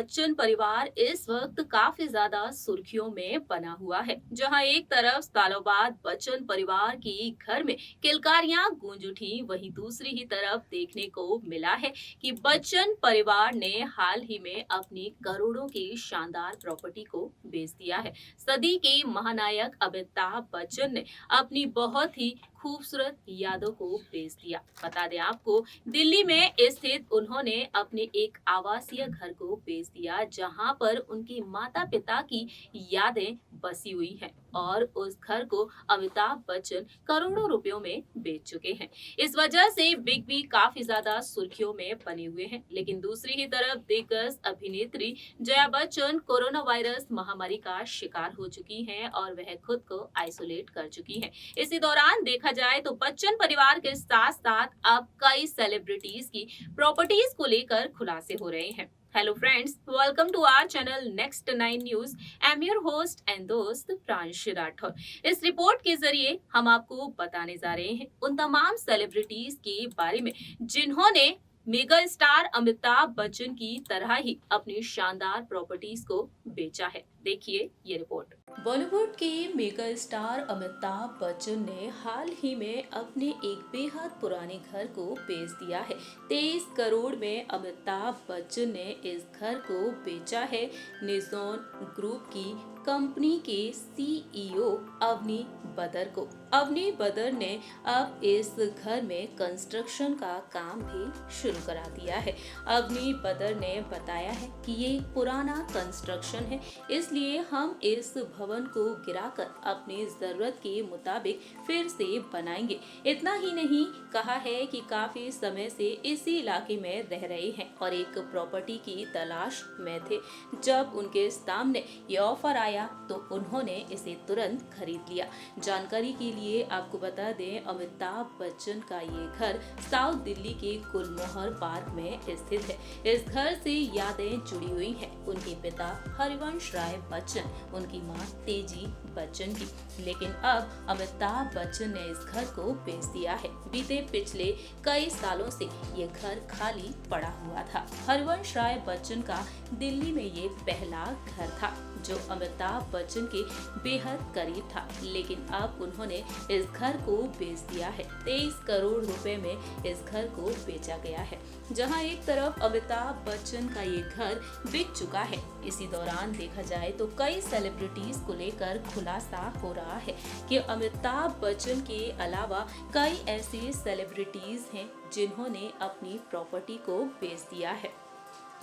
बच्चन परिवार इस वक्त काफी ज्यादा सुर्खियों में बना हुआ है। जहां एक तरफ सालों बाद बच्चन परिवार की घर में किलकारियां गूंज उठी, वहीं दूसरी ही तरफ देखने को मिला है कि बच्चन परिवार ने हाल ही में अपनी करोड़ों की शानदार प्रॉपर्टी को बेच दिया है। सदी के महानायक अमिताभ बच्चन ने अपनी बहुत ही खूबसूरत यादों को बेच दिया। बता दें आपको, दिल्ली में स्थित उन्होंने अपने एक आवासीय घर को बेच दिया, जहां पर उनकी माता पिता की यादें बसी हुई हैं और उस घर को अमिताभ बच्चन करोड़ों रुपयों में बेच चुके हैं। इस वजह से बिग बी काफी ज्यादा सुर्खियों में बने हुए हैं। लेकिन दूसरी ही तरफ दिग्गज अभिनेत्री जया बच्चन कोरोना वायरस महामारी का शिकार हो चुकी हैं और वह खुद को आइसोलेट कर चुकी हैं। इसी दौरान देखा जाए तो बच्चन परिवार के साथ साथ अब कई सेलिब्रिटीज की प्रॉपर्टीज को लेकर खुलासे हो रहे हैं। Hello friends, welcome to our channel next 9 news. I am your host and दोस्त प्रांशु राठौर। इस रिपोर्ट के जरिए हम आपको बताने जा रहे हैं उन तमाम सेलिब्रिटीज के बारे में जिन्होंने मेगा स्टार अमिताभ बच्चन की तरह ही अपनी शानदार प्रॉपर्टीज को बेचा है। देखिए ये रिपोर्ट। बॉलीवुड के मेगा स्टार अमिताभ बच्चन ने हाल ही में अपने एक बेहद पुराने घर को बेच दिया है। 23 करोड़ में अमिताभ बच्चन ने इस घर को बेचा है। निजॉन ग्रुप की कंपनी के सीईओ अवनी बदर को। अवनी बदर ने अब इस घर में कंस्ट्रक्शन का काम भी शुरू करा दिया है। अवनी बदर ने बताया है कि ये पुराना कंस्ट्रक्शन है, इसलिए हम इस भवन को गिराकर अपनी जरूरत के मुताबिक फिर से बनाएंगे। इतना ही नहीं, कहा है कि काफी समय से इसी इलाके में रह रहे हैं और एक प्रॉपर्टी की तलाश में थे। जब उनके सामने ये ऑफर आया तो उन्होंने इसे तुरंत खरीद लिया। जानकारी के लिए आपको बता दें, अमिताभ बच्चन का ये घर साउथ दिल्ली के गुलमोहर पार्क में स्थित है। इस घर से यादें जुड़ी हुई हैं उनके पिता हरिवंश राय बच्चन, उनकी मां तेजी बच्चन की। लेकिन अब अमिताभ बच्चन ने इस घर को बेच दिया है। बीते पिछले कई सालों से ये घर खाली पड़ा हुआ था। हरिवंश राय बच्चन का दिल्ली में ये पहला घर था जो अमिताभ बच्चन के बेहद करीब था, लेकिन अब उन्होंने इस घर को बेच दिया है। 23 करोड़ रुपए में इस घर को बेचा गया है। जहां एक तरफ अमिताभ बच्चन का ये घर बिक चुका है, इसी दौरान देखा जाए तो कई सेलिब्रिटीज को लेकर खुलासा हो रहा है कि अमिताभ बच्चन के अलावा कई ऐसे सेलिब्रिटीज हैं जिन्होंने अपनी प्रॉपर्टी को बेच दिया है।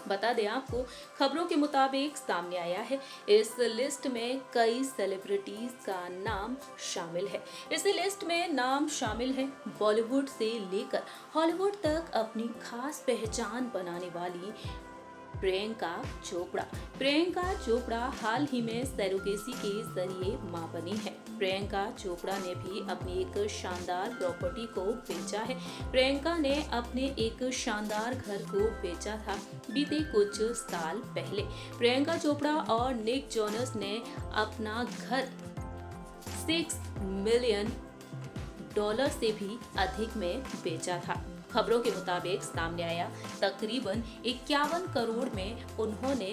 बता दें आपको, खबरों के मुताबिक सामने आया है इस लिस्ट में कई सेलिब्रिटीज का नाम शामिल है। इस लिस्ट में नाम शामिल है बॉलीवुड से लेकर हॉलीवुड तक अपनी खास पहचान बनाने वाली प्रियंका चोपड़ा। प्रियंका चोपड़ा हाल ही में सरोगेसी के जरिए मां बनी है। प्रियंका चोपड़ा ने भी अपनी एक शानदार प्रॉपर्टी को बेचा है। प्रियंका ने अपने एक शानदार घर को बेचा था बीते कुछ साल पहले। प्रियंका चोपड़ा और निक जोनस ने अपना घर $6 मिलियन से भी अधिक में बेचा था। खबरों के मुताबिक सामने आया तकरीबन 51 करोड़ में उन्होंने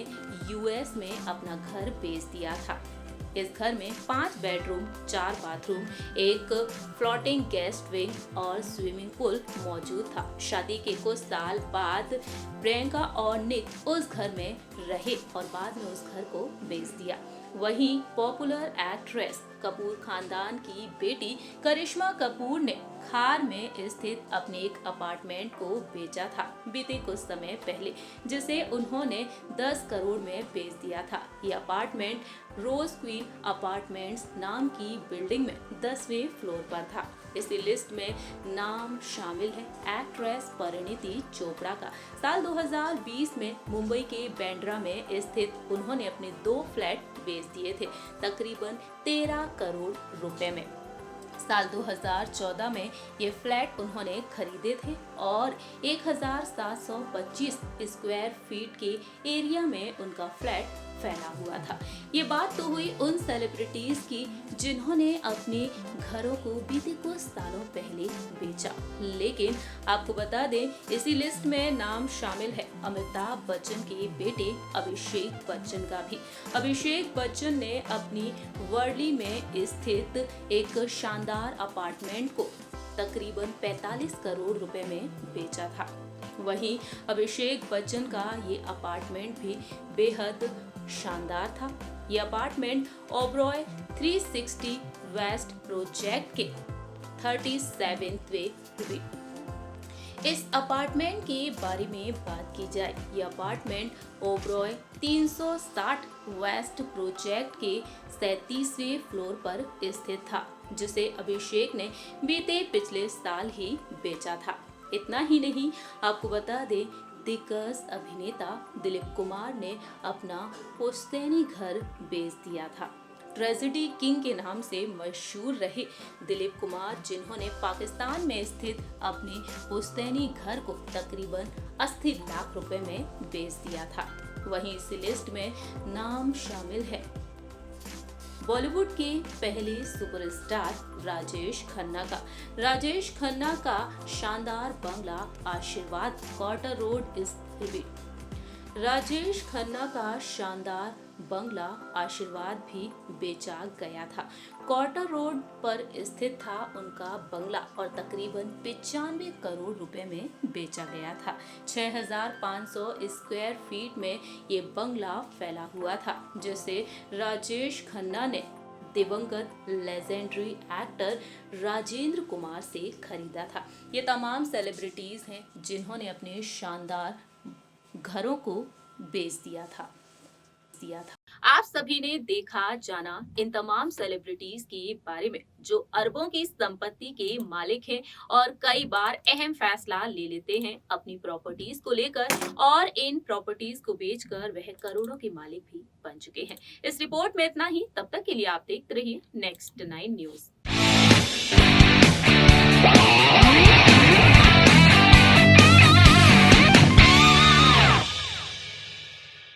यूएस में अपना घर बेच दिया था। इस घर में 5 बेडरूम, 4 बाथरूम, एक फ्लोटिंग गेस्ट विंग और स्विमिंग पूल मौजूद था। शादी के कुछ साल बाद प्रियंका और निक उस घर में रहे और बाद में उस घर को बेच दिया। वहीं पॉपुलर एक्ट्रेस कपूर खानदान की बेटी करिश्मा कपूर ने खार में स्थित अपने एक अपार्टमेंट को बेचा था बीते कुछ समय पहले, जिसे उन्होंने 10 करोड़ में बेच दिया था। ये अपार्टमेंट रोज क्वीन अपार्टमेंट्स नाम की बिल्डिंग में 10वें फ्लोर पर था। इसी लिस्ट में नाम शामिल है एक्ट्रेस परिणीति चोपड़ा का। साल 2020 में मुंबई के बांद्रा में स्थित उन्होंने अपने 2 फ्लैट बेच दिए थे तकरीबन 13 करोड़ रुपए में। साल 2014 में ये फ्लैट उन्होंने खरीदे थे और 1725 स्क्वायर फीट के एरिया में उनका फ्लैट फैला हुआ था। ये बात तो हुई उन सेलिब्रिटीज की जिन्होंने अपने घरों को बीते कुछ सालों पहले बेचा, लेकिन आपको बता दें इसी लिस्ट में नाम शामिल है अमिताभ बच्चन के बेटे अभिषेक बच्चन का भी। अभिषेक बच्चन ने अपनी वर्ली में स्थित एक शानदार अपार्टमेंट को तकरीबन 45 करोड़ रुपए में बेचा था। वहीं अभिषेक बच्चन का ये अपार्टमेंट भी बेहद शानदार था। ये अपार्टमेंट ओबरॉय 360 वेस्ट प्रोजेक्ट के 37वें हुई। इस अपार्टमेंट के बारे में बात की जाए, ये अपार्टमेंट ओबरॉय 360 वेस्ट प्रोजेक्ट के 37वें फ्लोर पर स्थित था, जिसे अभिषेक ने बीते पिछले साल ही बेचा था। इतना ही नहीं, आपको बता दें दिग्गज अभिनेता दिलीप कुमार ने अपना पुश्तैनी घर बेच दिया था। ट्रेजेडी किंग के नाम से मशहूर रहे दिलीप कुमार, जिन्होंने पाकिस्तान में स्थित अपने पुश्तैनी घर को तकरीबन 80 लाख रुपए में बेच दिया था। वहीं इस लिस्ट में नाम शामिल है बॉलीवुड के पहले सुपरस्टार राजेश खन्ना का। राजेश खन्ना का शानदार बंगला आशीर्वाद क्वार्टर रोड स्थित राजेश खन्ना का शानदार बंगला आशीर्वाद भी बेचा गया था। क्वार्टर रोड पर स्थित था उनका बंगला और तकरीबन 95 करोड़ रुपए में बेचा गया था। 6500 स्क्वायर फीट में ये बंगला फैला हुआ था, जिसे राजेश खन्ना ने दिवंगत लेजेंडरी एक्टर राजेंद्र कुमार से खरीदा था। ये तमाम सेलिब्रिटीज हैं जिन्होंने अपने शानदार घरों को बेच दिया था। आप सभी ने देखा जाना इन तमाम सेलिब्रिटीज के बारे में जो अरबों की संपत्ति के मालिक हैं और कई बार अहम फैसला ले लेते हैं अपनी प्रॉपर्टीज को लेकर, और इन प्रॉपर्टीज को बेचकर वह करोड़ों के मालिक भी बन चुके हैं। इस रिपोर्ट में इतना ही। तब तक के लिए आप देखते रहिए नेक्स्ट 9 न्यूज।